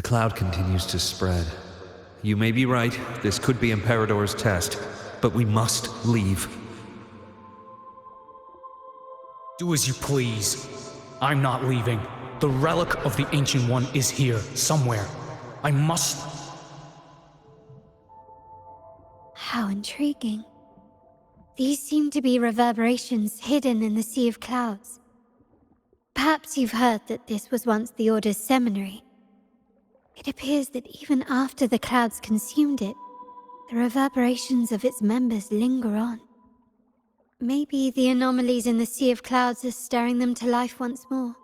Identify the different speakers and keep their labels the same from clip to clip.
Speaker 1: The cloud continues to spread. You may be right, this could be Imperador's test, but we must leave.
Speaker 2: Do as you please. I'm not leaving. The relic of the Ancient One is here, somewhere. I must...
Speaker 3: How intriguing. These seem to be reverberations hidden in the sea of clouds. Perhaps you've heard that this was once the Order's seminary. It appears that even after the clouds consumed it, the reverberations of its members linger on. Maybe the anomalies in the sea of clouds are stirring them to life once more.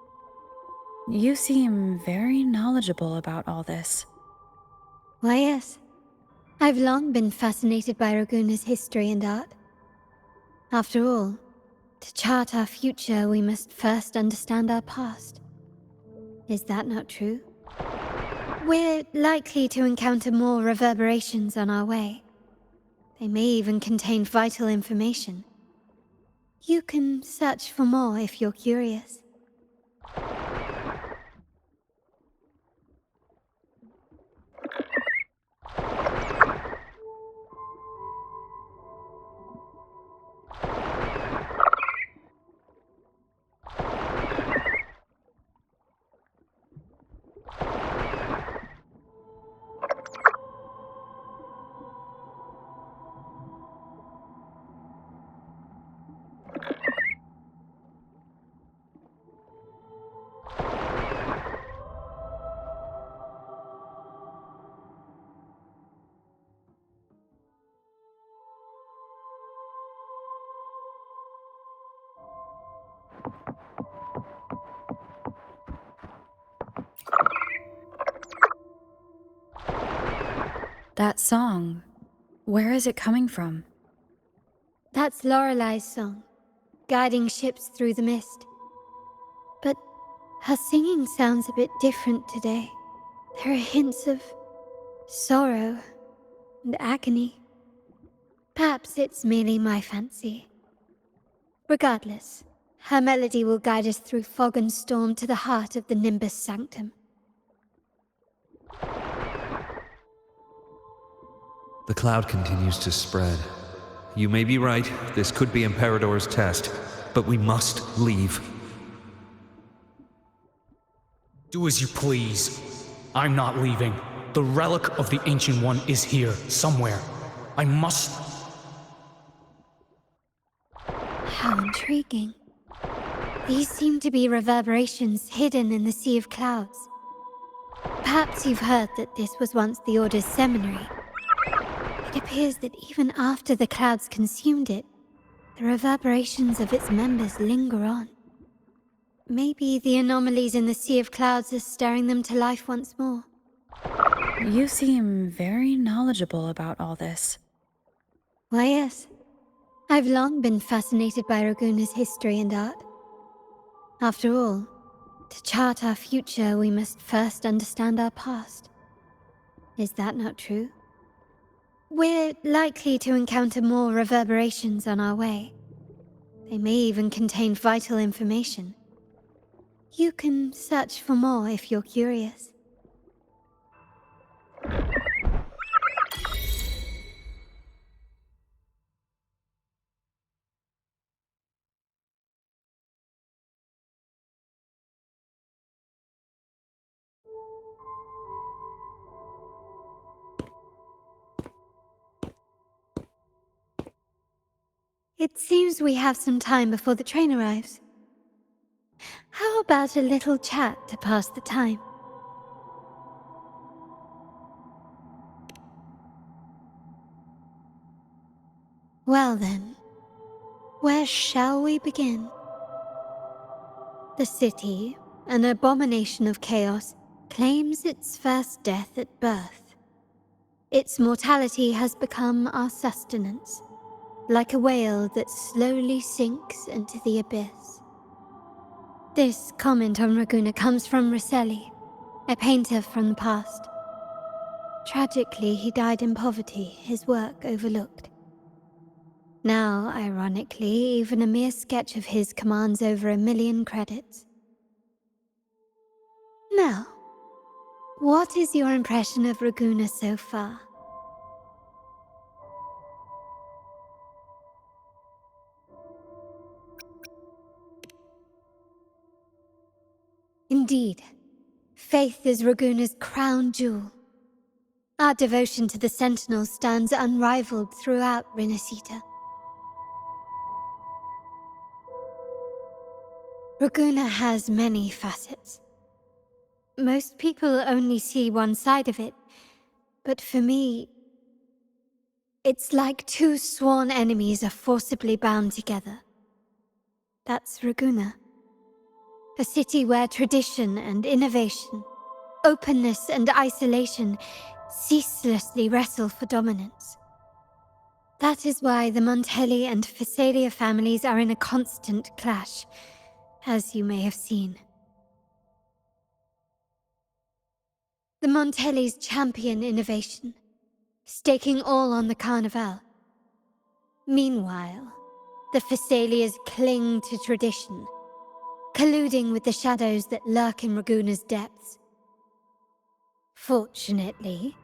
Speaker 4: You seem very knowledgeable about all this.
Speaker 3: Why, yes. I've long been fascinated by Raguna's history and art. After all, to chart our future, we must first understand our past. Is that not true? We're likely to encounter more reverberations on our way. They may even contain vital information. You can search for more if you're curious.
Speaker 4: That song, where is it coming from?
Speaker 3: That's Lorelei's song, guiding ships through the mist. But her singing sounds a bit different today. There are hints of sorrow and agony. Perhaps it's merely my fancy. Regardless, her melody will guide us through fog and storm to the heart of the Nimbus Sanctum.
Speaker 1: The cloud continues to spread. You may be right, this could be Imperador's test, but we must leave.
Speaker 2: Do as you please. I'm not leaving. The relic of the Ancient One is here, somewhere. I must...
Speaker 3: How intriguing. These seem to be reverberations hidden in the sea of clouds. Perhaps you've heard that this was once the Order's seminary. It appears that even after the clouds consumed it, the reverberations of its members linger on. Maybe the anomalies in the sea of clouds are stirring them to life once more.
Speaker 4: You seem very knowledgeable about all this.
Speaker 3: Why, yes. I've long been fascinated by Raguna's history and art. After all, to chart our future, we must first understand our past. Is that not true? We're likely to encounter more reverberations on our way. They may even contain vital information. You can search for more if you're curious. It seems we have some time before the train arrives. How about a little chat to pass the time? Well then, where shall we begin? The city, an abomination of chaos, claims its first death at birth. Its mortality has become our sustenance, like a whale that slowly sinks into the abyss. This comment on Raguna comes from Rosselli, a painter from the past. Tragically, he died in poverty, his work overlooked. Now, ironically, even a mere sketch of his commands over 1 million credits. Now, What is your impression of Raguna so far? Indeed, faith is Raguna's crown jewel. Our devotion to the Sentinel stands unrivaled throughout Rinasita. Raguna has many facets. Most people only see one side of it, but for me, it's like two sworn enemies are forcibly bound together. That's Raguna. A city where tradition and innovation, openness and isolation ceaselessly wrestle for dominance. That is why the Montelli and Phasalia families are in a constant clash, as you may have seen. The Montellis champion innovation, staking all on the Carnival. Meanwhile, the Phasalias cling to tradition, colluding with the shadows that lurk in Raguna's depths. Fortunately,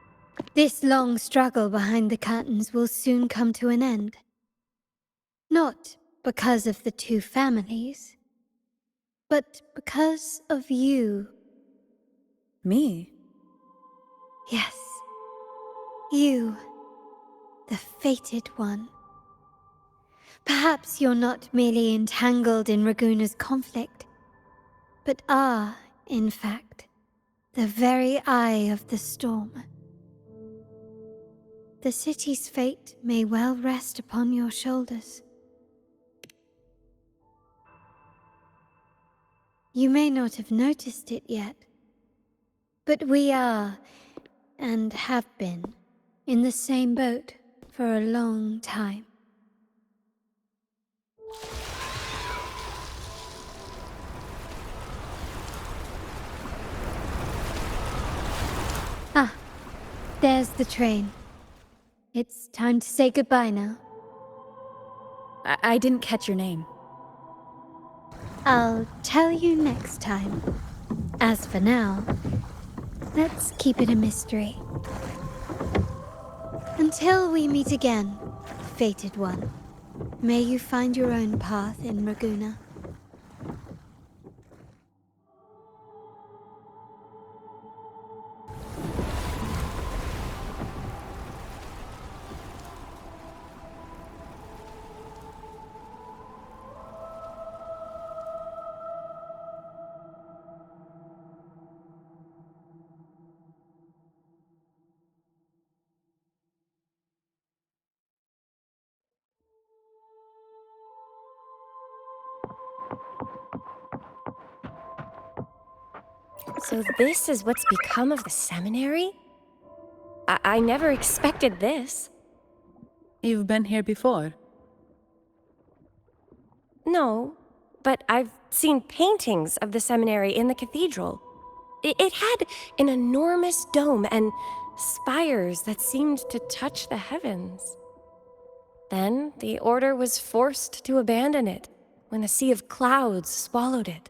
Speaker 3: this long struggle behind the curtains will soon come to an end. Not because of the two families, but because of you.
Speaker 4: Me?
Speaker 3: Yes, you, the fated one. Perhaps you're not merely entangled in Raguna's conflict, but are, in fact, the very eye of the storm. The city's fate may well rest upon your shoulders. You may not have noticed it yet, but we are, and have been, in the same boat for a long time. Ah, there's the train. It's time to say goodbye now.
Speaker 4: I didn't catch your name.
Speaker 3: I'll tell you next time. As for now, let's keep it a mystery. Until we meet again, fated one, may you find your own path in Raguna.
Speaker 5: So this is what's become of the seminary? I never expected this.
Speaker 6: You've been here before?
Speaker 5: No, but I've seen paintings of the seminary in the cathedral. It had an enormous dome and spires that seemed to touch the heavens. Then the order was forced to abandon it when a sea of clouds swallowed it.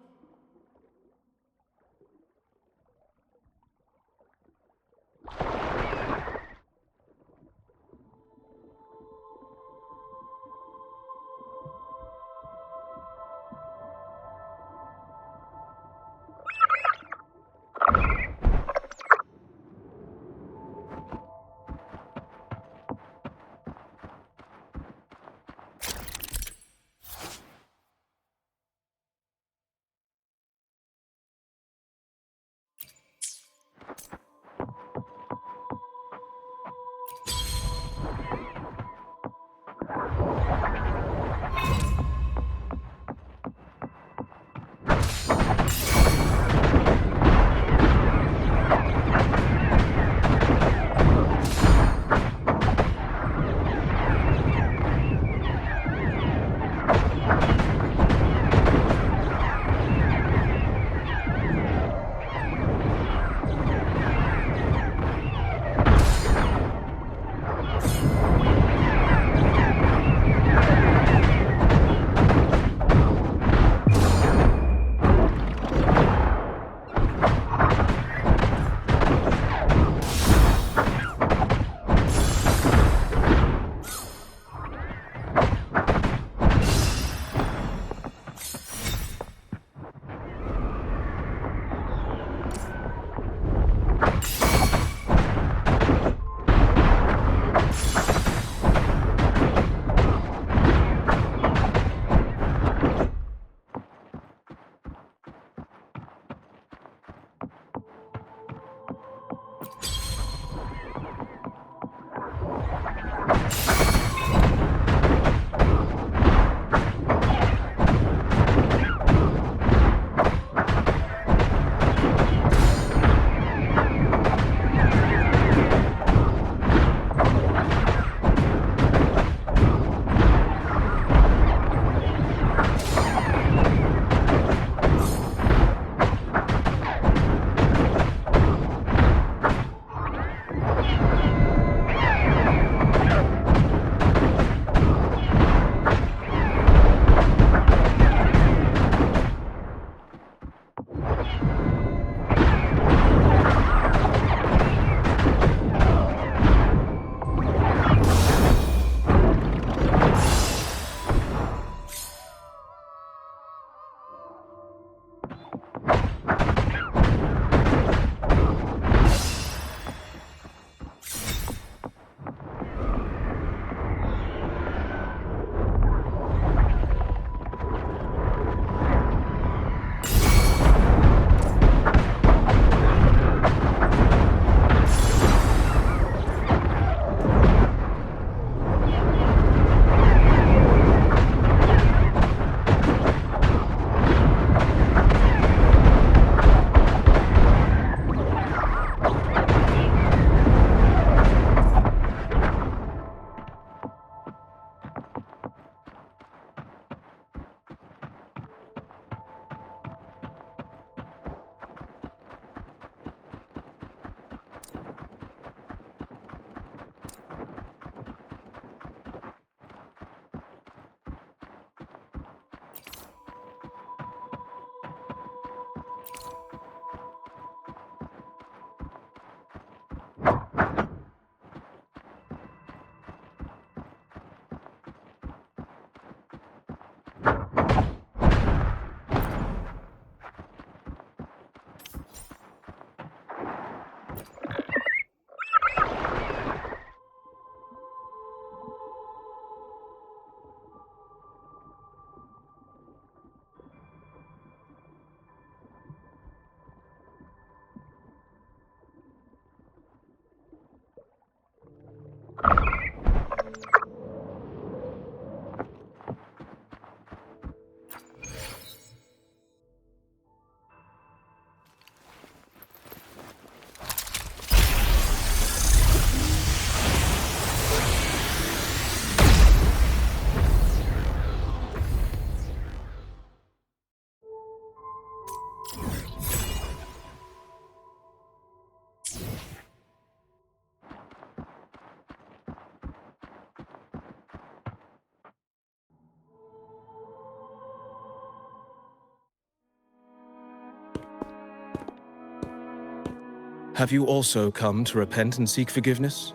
Speaker 7: Have you also come to repent and seek forgiveness?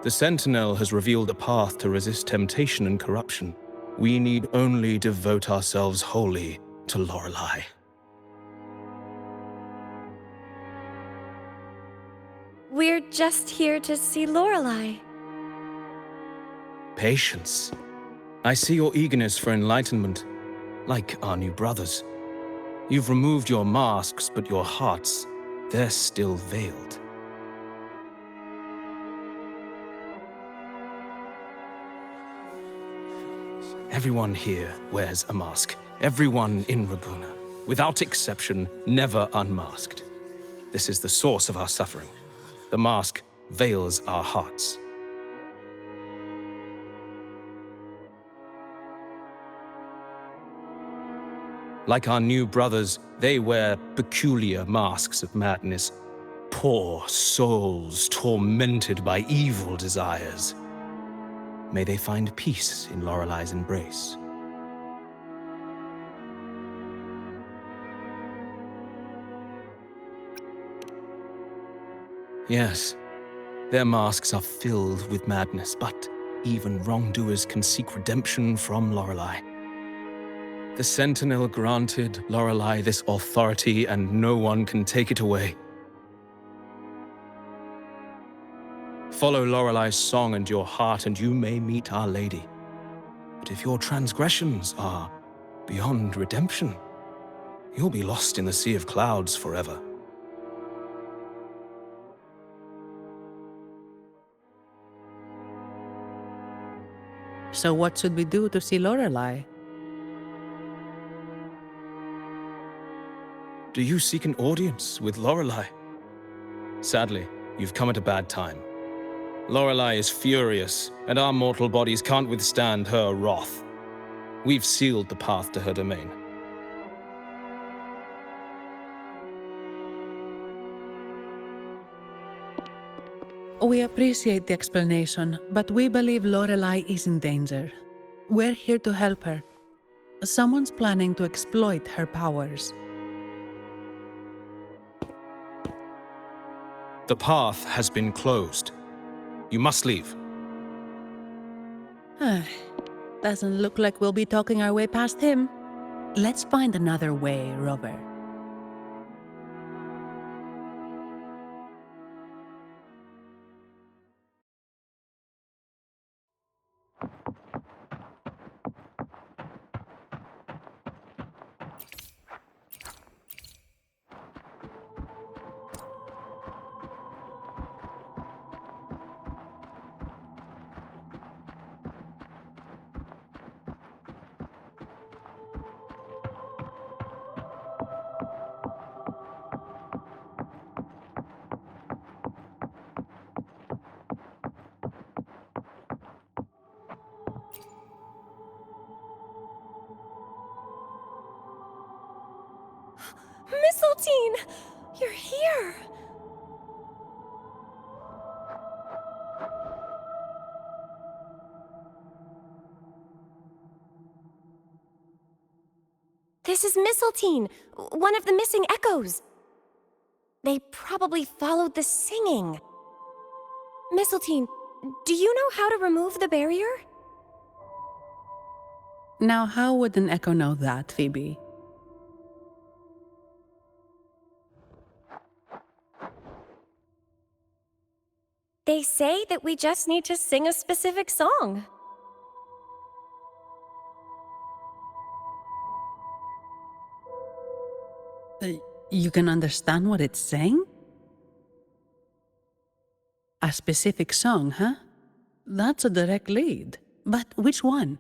Speaker 7: The Sentinel has revealed a path to resist temptation and corruption. We need only devote ourselves wholly to Lorelei.
Speaker 5: We're just here to see Lorelei.
Speaker 7: Patience. I see your eagerness for enlightenment, like our new brothers. You've removed your masks, but your hearts, they're still veiled. Everyone here wears a mask. Everyone in Ragusa, without exception, never unmasked. This is the source of our suffering. The mask veils our hearts. Like our new brothers, they wear peculiar masks of madness. Poor souls tormented by evil desires. May they find peace in Lorelei's embrace. Yes, their masks are filled with madness, but even wrongdoers can seek redemption from Lorelei. The Sentinel granted Lorelei this authority, and no one can take it away. Follow Lorelei's song and your heart, and you may meet Our Lady. But if your transgressions are beyond redemption, you'll be lost in the sea of clouds forever.
Speaker 6: So what should we do to see Lorelei?
Speaker 7: Do you seek an audience with Lorelei? Sadly, you've come at a bad time. Lorelei is furious, and our mortal bodies can't withstand her wrath. We've sealed the path to her domain.
Speaker 6: We appreciate the explanation, but we believe Lorelei is in danger. We're here to help her. Someone's planning to exploit her powers.
Speaker 7: The path has been closed. You must leave.
Speaker 6: Doesn't look like we'll be talking our way past him. Let's find another way, Rover.
Speaker 5: Mistletoe! You're here! This is Mistletoe, one of the missing echoes. They probably followed the singing. Mistletoe, do you know how to remove the barrier?
Speaker 6: Now, how would an echo know that, Phoebe?
Speaker 5: They say that we just need to sing a specific song.
Speaker 6: You can understand what it's saying? A specific song, huh? That's a direct lead. But which one?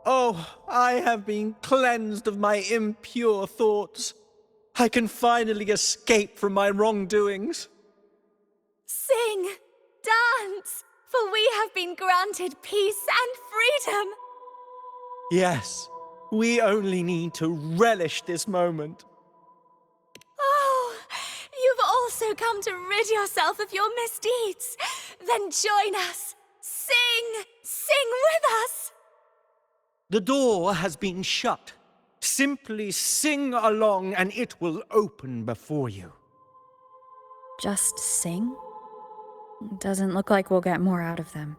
Speaker 8: Oh, I have been cleansed of my impure thoughts. I can finally escape from my wrongdoings.
Speaker 9: Sing, dance, for we have been granted peace and freedom.
Speaker 8: Yes, We only need to relish this moment.
Speaker 9: Oh, you've also come to rid yourself of your misdeeds. Then join us. Sing with us.
Speaker 8: The door has been shut. Simply sing along and it will open before you.
Speaker 4: Just sing? Doesn't look like we'll get more out of them.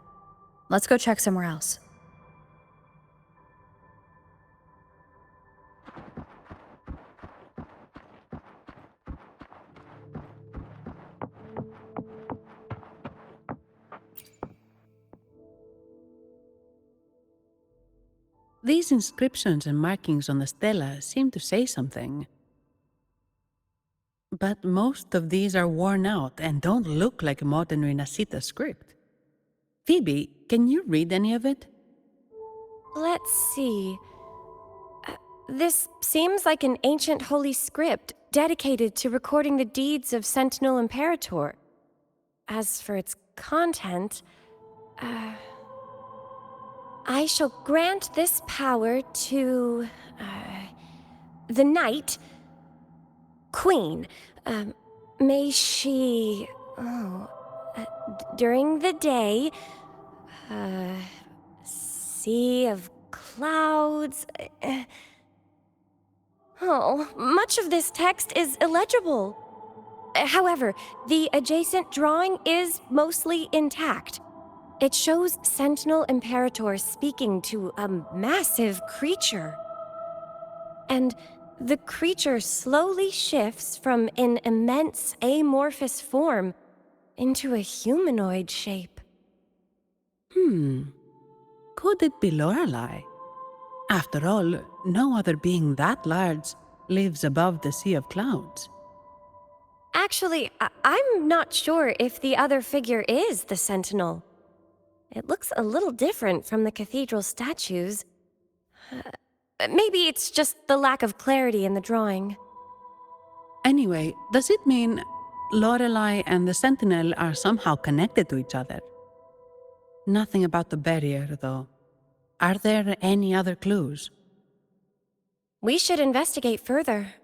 Speaker 4: Let's go check somewhere else.
Speaker 6: These inscriptions and markings on the stela seem to say something. But most of these are worn out and don't look like modern Renacita script. Phoebe, can you read any of it?
Speaker 5: Let's see. This seems like an ancient holy script dedicated to recording the deeds of Sentinel Imperator. As for its content, I shall grant this power to the Knight Queen. May she, during the day, sea of clouds. Much of this text is illegible. However, the adjacent drawing is mostly intact. It shows Sentinel Imperator speaking to a massive creature. And the creature slowly shifts from an immense amorphous form into a humanoid shape.
Speaker 6: Could it be Lorelei? After all, no other being that large lives above the sea of clouds.
Speaker 5: Actually, I'm not sure if the other figure is the Sentinel. It looks a little different from the cathedral statues. Maybe it's just the lack of clarity in the drawing.
Speaker 6: Anyway, does it mean Lorelei and the Sentinel are somehow connected to each other? Nothing about the barrier, though. Are there any other clues?
Speaker 5: We should investigate further.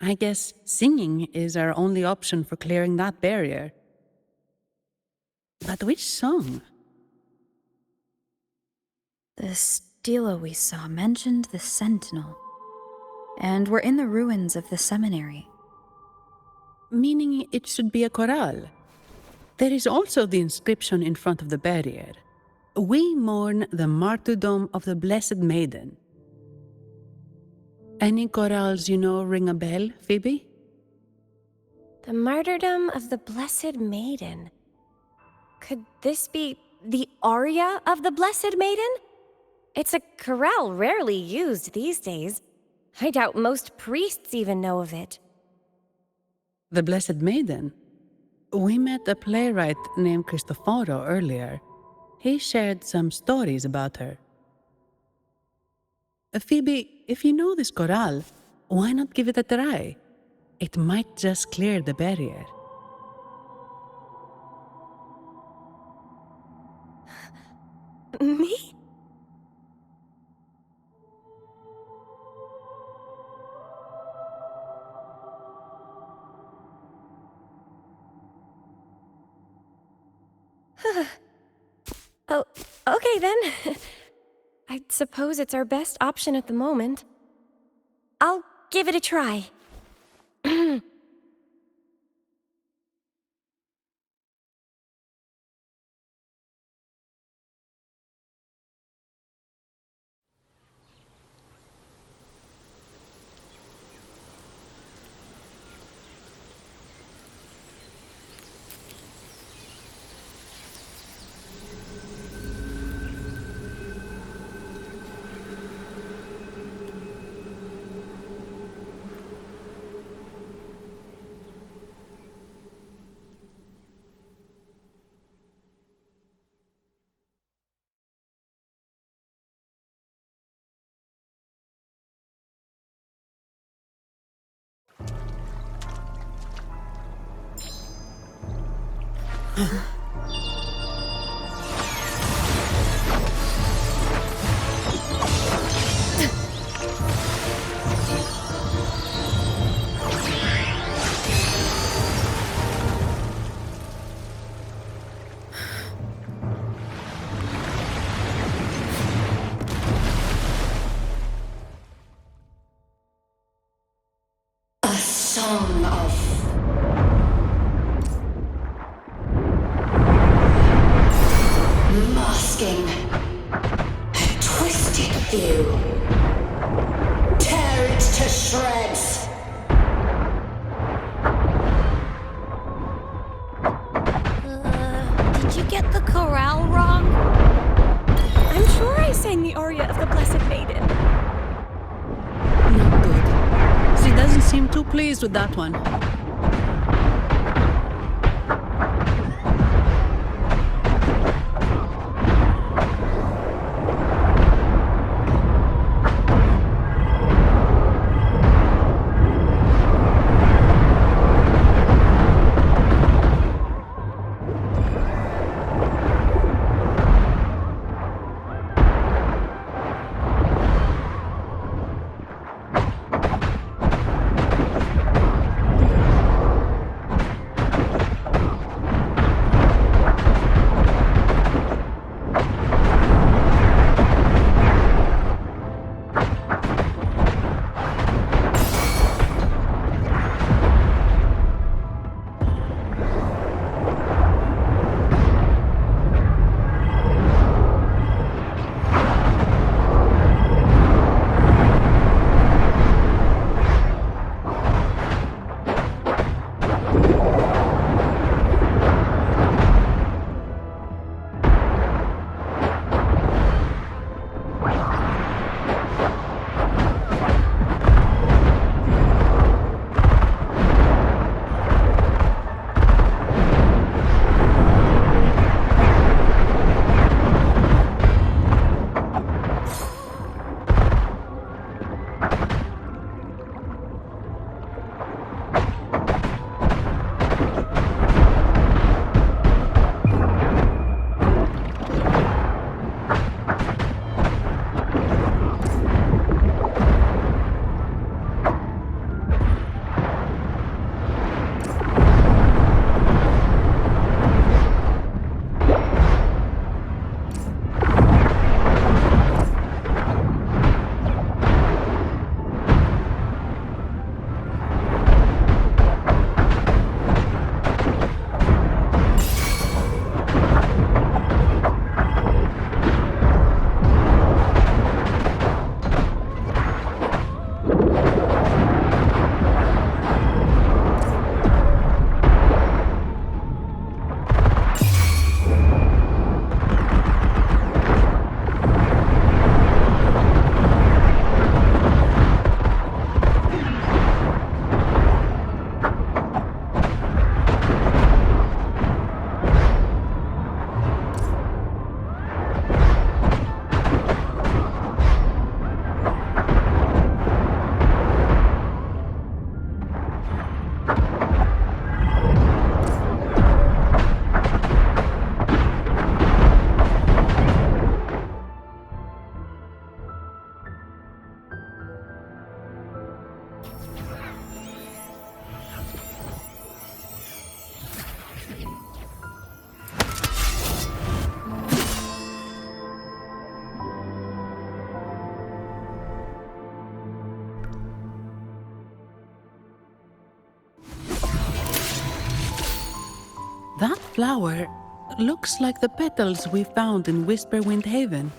Speaker 6: I guess singing is our only option for clearing that barrier. But which song?
Speaker 4: The stela we saw mentioned the Sentinel. And we're in the ruins of the seminary.
Speaker 6: Meaning it should be a chorale. There is also the inscription in front of the barrier. We mourn the martyrdom of the Blessed Maiden. Any chorales you know ring a bell, Phoebe?
Speaker 5: The martyrdom of the Blessed Maiden. Could this be the aria of the Blessed Maiden? It's a chorale rarely used these days. I doubt most priests even know of it.
Speaker 6: The Blessed Maiden? We met a playwright named Cristoforo earlier. He shared some stories about her. Phoebe, if you know this chorale, why not give it a try? It might just clear the barrier.
Speaker 5: Me? Oh, okay then. I suppose it's our best option at the moment. I'll give it a try.
Speaker 10: A song of masking, a twisted view. Tear it to shreds.
Speaker 9: Did you get the chorale wrong?
Speaker 5: I'm sure I sang the aria of the Blessed Maiden.
Speaker 6: Not good. She doesn't seem too pleased with that one. That flower looks like the petals we found in Whisperwind Haven.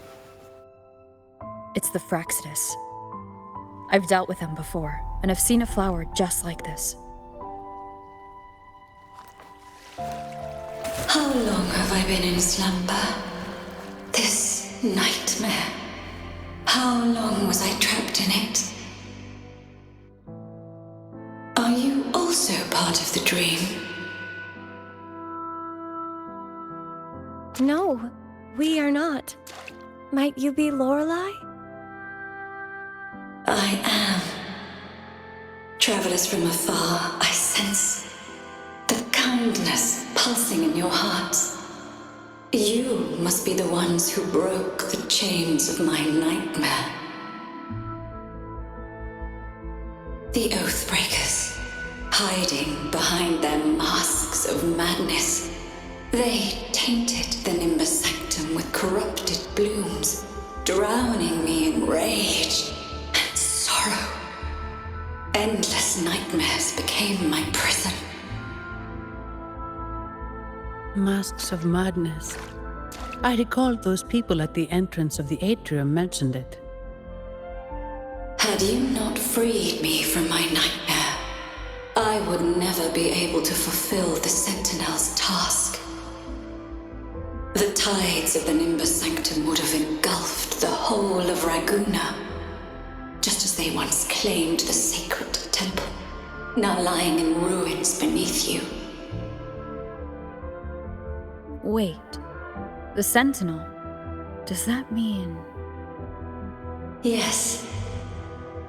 Speaker 4: It's the Fraxidus. I've dealt with them before, and I've seen a flower just like this.
Speaker 10: How long have I been in slumber? This nightmare. How long was I trapped in it? Are you also part of the dream?
Speaker 5: No, we are not. Might you be Lorelei?
Speaker 10: I am. Travelers from afar, I sense the kindness pulsing in your hearts. You must be the ones who broke the chains of my nightmare. The Oathbreakers, hiding behind their masks of madness. They tainted the Nimbus Sanctum with corrupted blooms, drowning me in rage and sorrow. Endless nightmares became my prison.
Speaker 6: Masks of madness. I recalled those people at the entrance of the atrium mentioned it.
Speaker 10: Had you not freed me from my nightmare, I would never be able to fulfill the Sentinel's task. The tides of the Nimbus Sanctum would have engulfed the whole of Raguna, just as they once claimed the sacred temple, now lying in ruins beneath you.
Speaker 4: Wait. The Sentinel. Does that mean...
Speaker 10: Yes.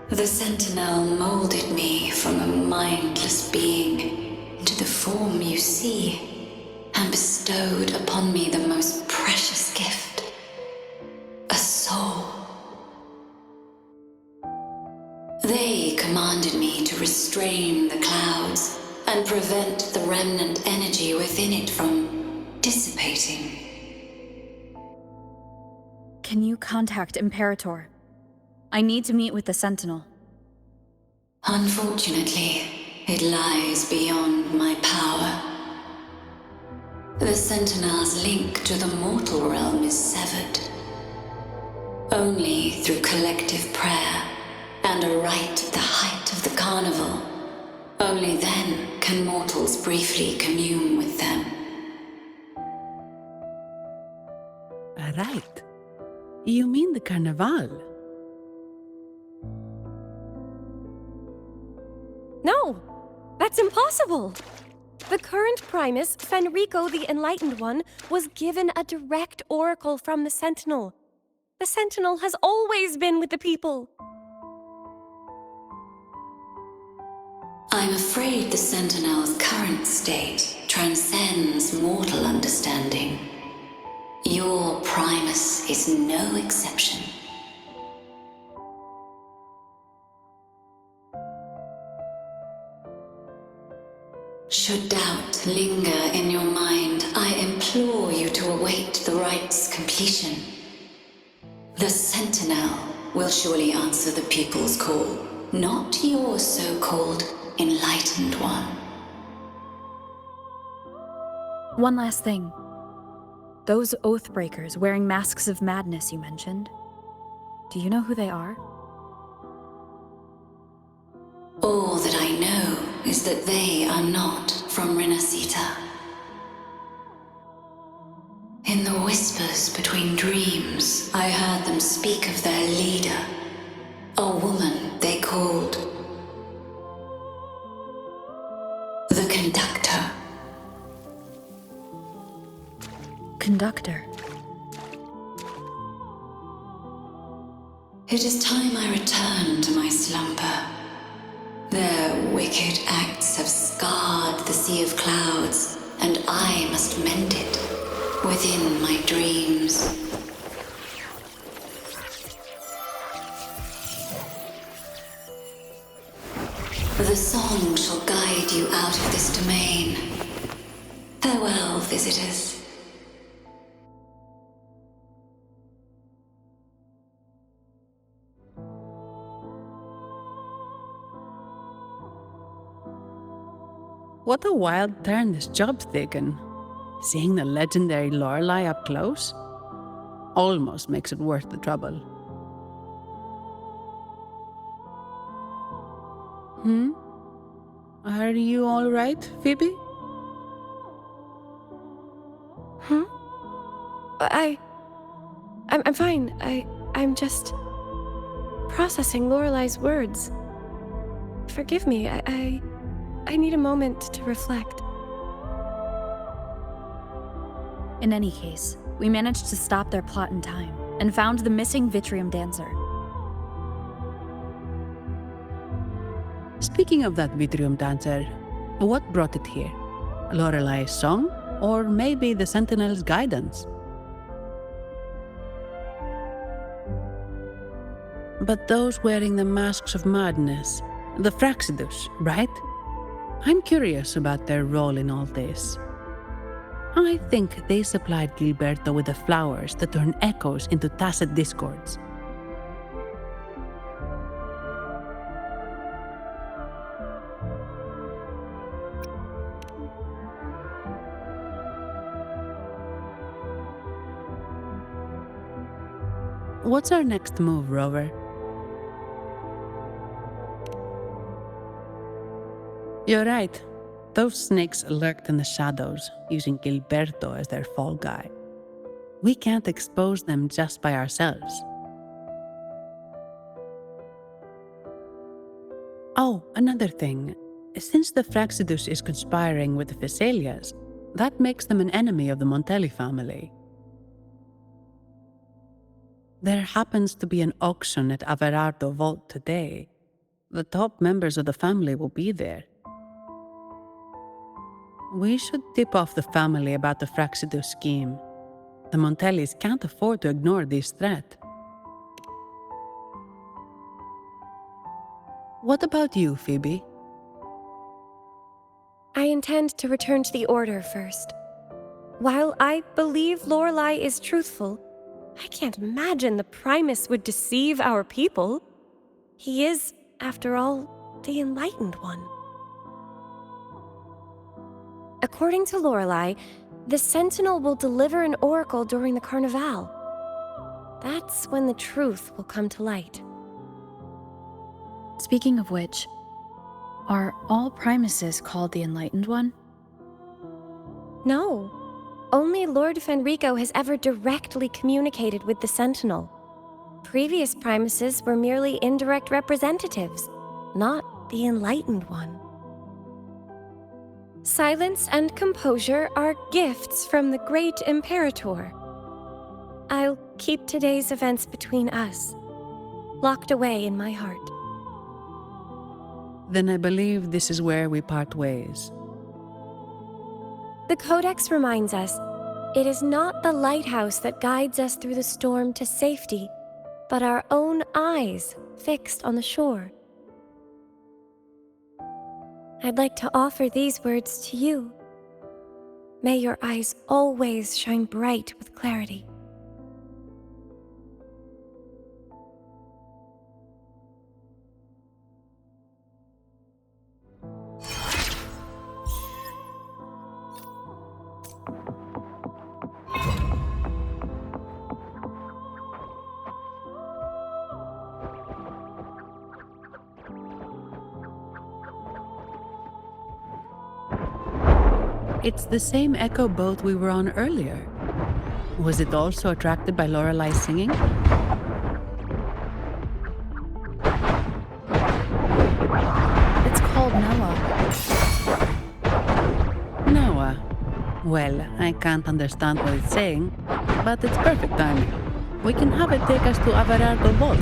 Speaker 10: The Sentinel molded me from a mindless being into the form you see, and bestowed upon me the most precious gift, a soul. They commanded me to restrain the clouds and prevent the remnant energy within it from dissipating.
Speaker 4: Can you contact Imperator? I need to meet with the Sentinel.
Speaker 10: Unfortunately, it lies beyond my power. The Sentinel's link to the mortal realm is severed. Only through collective prayer and a rite at the height of the carnival, only then can mortals briefly commune with them.
Speaker 6: Right. You mean the Carnival?
Speaker 5: No, that's impossible. The current Primus, Fenrico the Enlightened One, was given a direct oracle from the Sentinel. The Sentinel has always been with the people.
Speaker 10: I'm afraid the Sentinel's current state transcends mortal understanding. Your Primus is no exception. Should doubt linger in your mind, I implore you to await the rite's completion. The Sentinel will surely answer the people's call, not your so-called Enlightened One.
Speaker 4: One last thing. Those Oathbreakers wearing masks of madness you mentioned. Do you know who they are?
Speaker 10: All that I know is that they are not from Renacita. In the whispers between dreams, I heard them speak of their leader, a woman they called the Conductor.
Speaker 4: Conductor.
Speaker 10: It is time I return to my slumber. Their wicked acts have scarred the sea of clouds, and I must mend it within my dreams. The song shall guide you out of this domain. Farewell, visitors.
Speaker 6: What a wild turn this job's taken. Seeing the legendary Lorelei up close almost makes it worth the trouble. Are you all right, Phoebe?
Speaker 5: Huh? I'm fine. I'm just processing Lorelei's words. Forgive me. I need a moment to reflect.
Speaker 4: In any case, we managed to stop their plot in time and found the missing Vitrium dancer.
Speaker 6: Speaking of that Vitrium dancer, what brought it here? Lorelei's song? Or maybe the Sentinel's guidance. But those wearing the masks of madness, the Fraxidus, right? I'm curious about their role in all this. I think they supplied Gilberto with the flowers that turn echoes into tacit discords. What's our next move, Rover? You're right. Those snakes lurked in the shadows, using Gilberto as their fall guy. We can't expose them just by ourselves. Oh, another thing. Since the Fraxidus is conspiring with the Phassalias, that makes them an enemy of the Montelli family. There happens to be an auction at Averardo Vault today. The top members of the family will be there. We should tip off the family about the Fraxidus scheme. The Montellis can't afford to ignore this threat. What about you, Phoebe?
Speaker 5: I intend to return to the Order first. While I believe Lorelei is truthful, I can't imagine the Primus would deceive our people. He is, after all, the Enlightened One. According to Lorelei, the Sentinel will deliver an oracle during the Carnival. That's when the truth will come to light.
Speaker 4: Speaking of which, are all Primuses called the Enlightened One?
Speaker 5: No. Only Lord Fenrico has ever directly communicated with the Sentinel. Previous Primuses were merely indirect representatives, not the Enlightened One. Silence and composure are gifts from the great Imperator. I'll keep today's events between us, locked away in my heart.
Speaker 6: Then I believe this is where we part ways.
Speaker 5: The Codex reminds us, it is not the lighthouse that guides us through the storm to safety, but our own eyes fixed on the shore. I'd like to offer these words to you. May your eyes always shine bright with clarity.
Speaker 6: It's the same echo boat we were on earlier. Was it also attracted by Lorelai's singing?
Speaker 4: It's called Noah.
Speaker 6: Noah. Well, I can't understand what it's saying, but it's perfect timing. We can have it take us to Averardo Vault.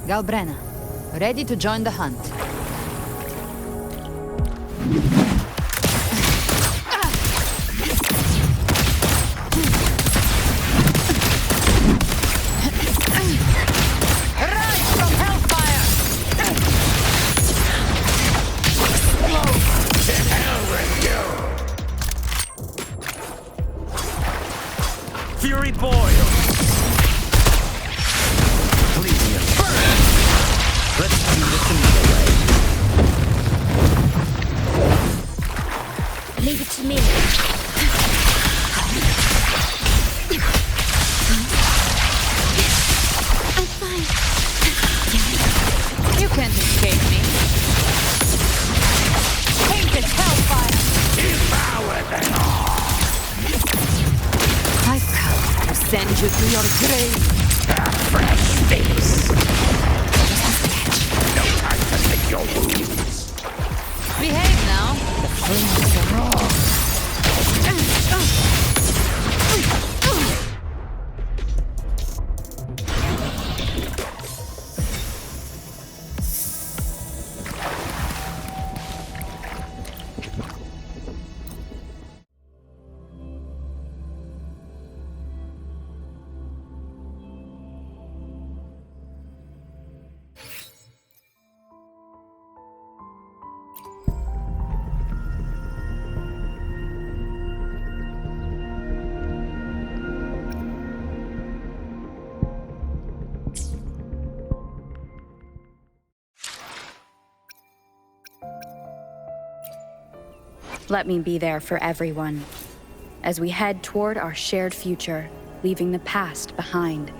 Speaker 11: Galbrena, ready to join the hunt. Rise from hellfire!
Speaker 12: To hell with you! Fury boils! Please, burn! Let's do this another way.
Speaker 9: Leave it to me. I'm fine.
Speaker 11: You can't escape me. Painted hellfire!
Speaker 12: Devour them all!
Speaker 11: I've come to send you to your grave.
Speaker 12: A fresh face! No time to lick your wounds!
Speaker 11: Behave now.
Speaker 12: The flames are raw!
Speaker 4: Let me be there for everyone as we head toward our shared future, leaving the past behind.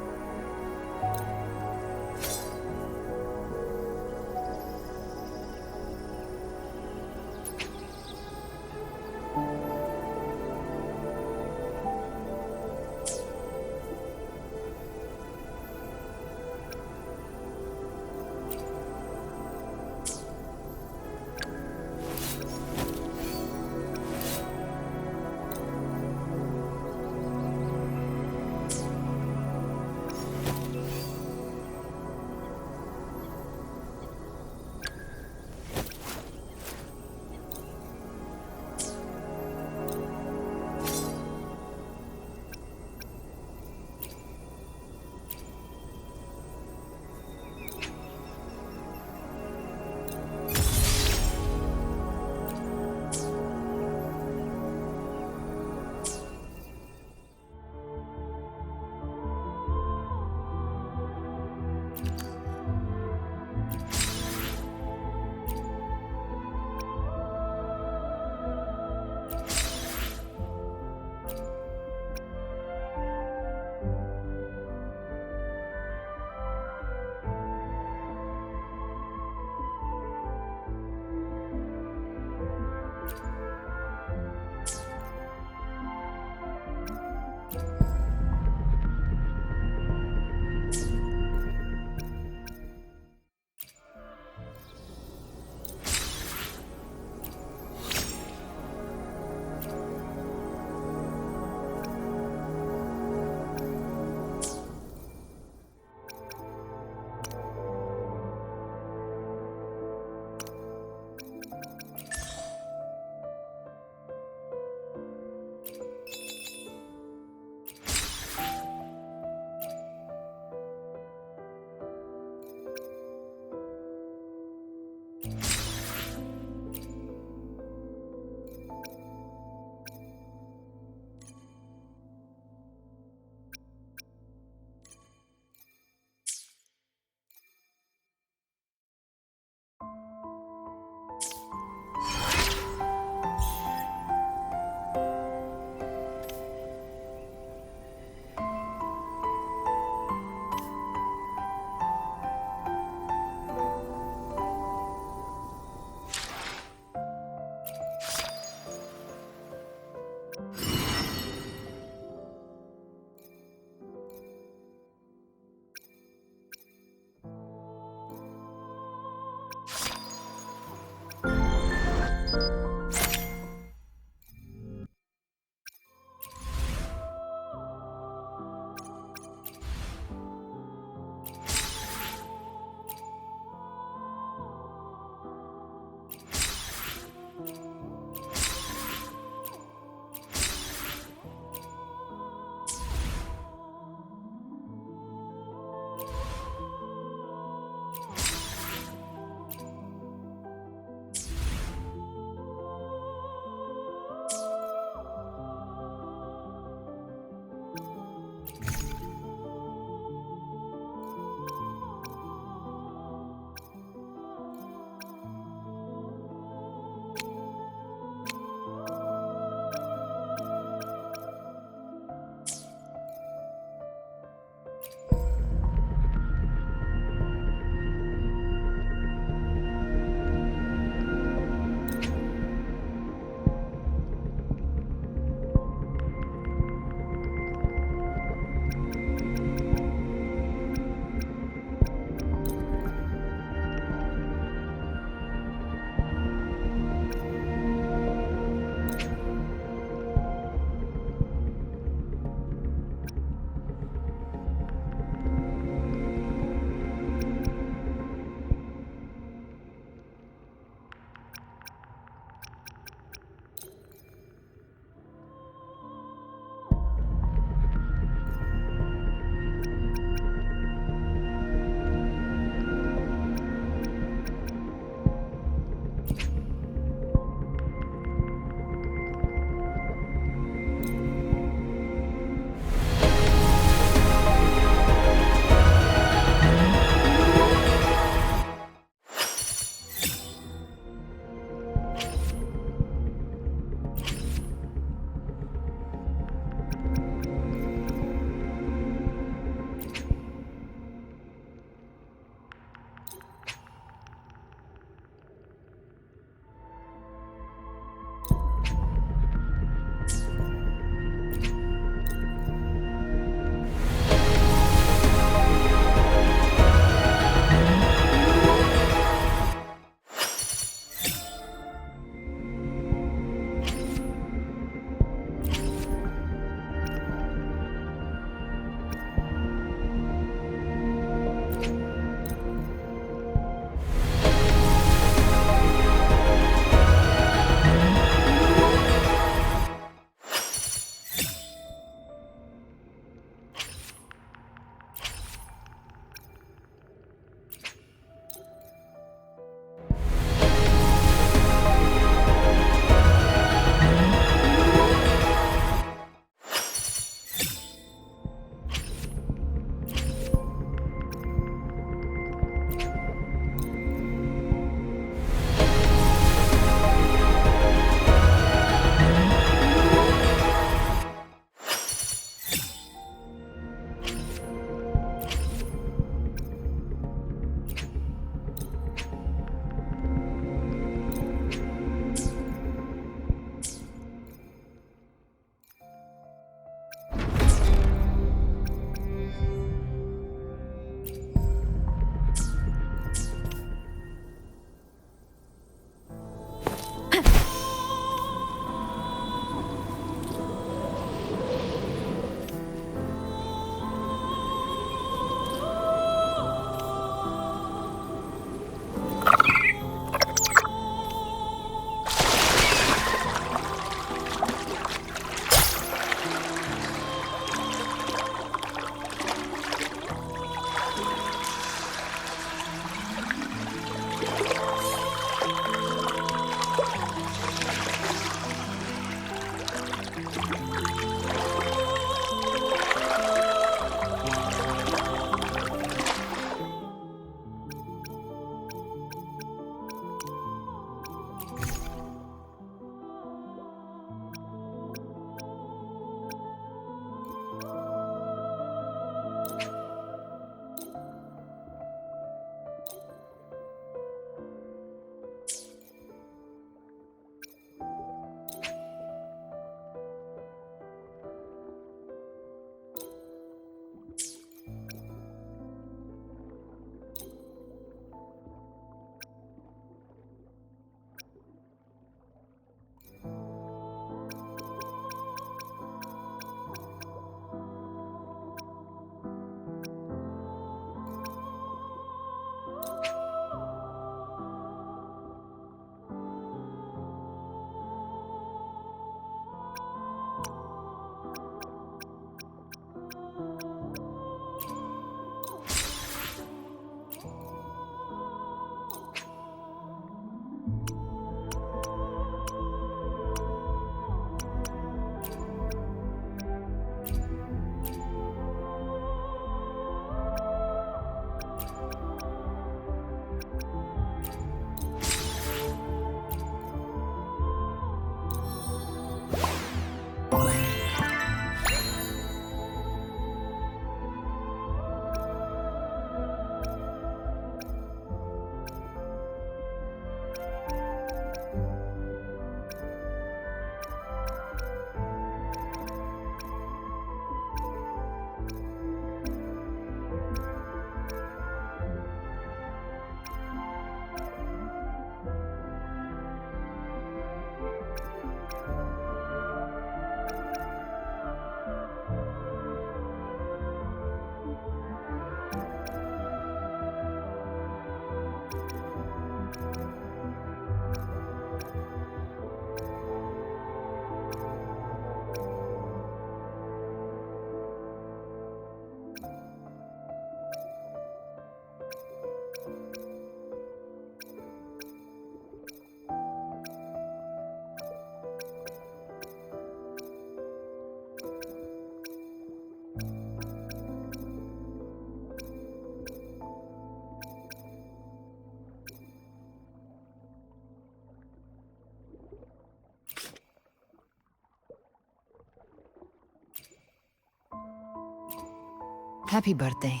Speaker 11: Happy birthday.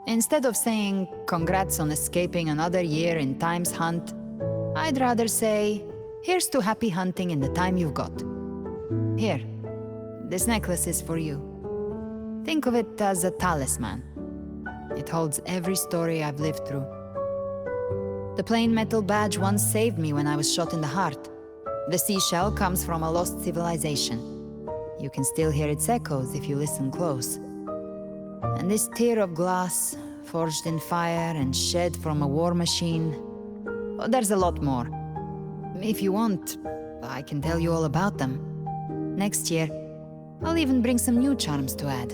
Speaker 11: Instead of saying, congrats on escaping another year in Time's hunt, I'd rather say, here's to happy hunting in the time you've got. Here, this necklace is for you. Think of it as a talisman. It holds every story I've lived through. The plain metal badge once saved me when I was shot in the heart. The seashell comes from a lost civilization. You can still hear its echoes if you listen close. And this tear of glass, forged in fire and shed from a war machine. Oh, there's a lot more. If you want, I can tell you all about them. Next year, I'll even bring some new charms to add.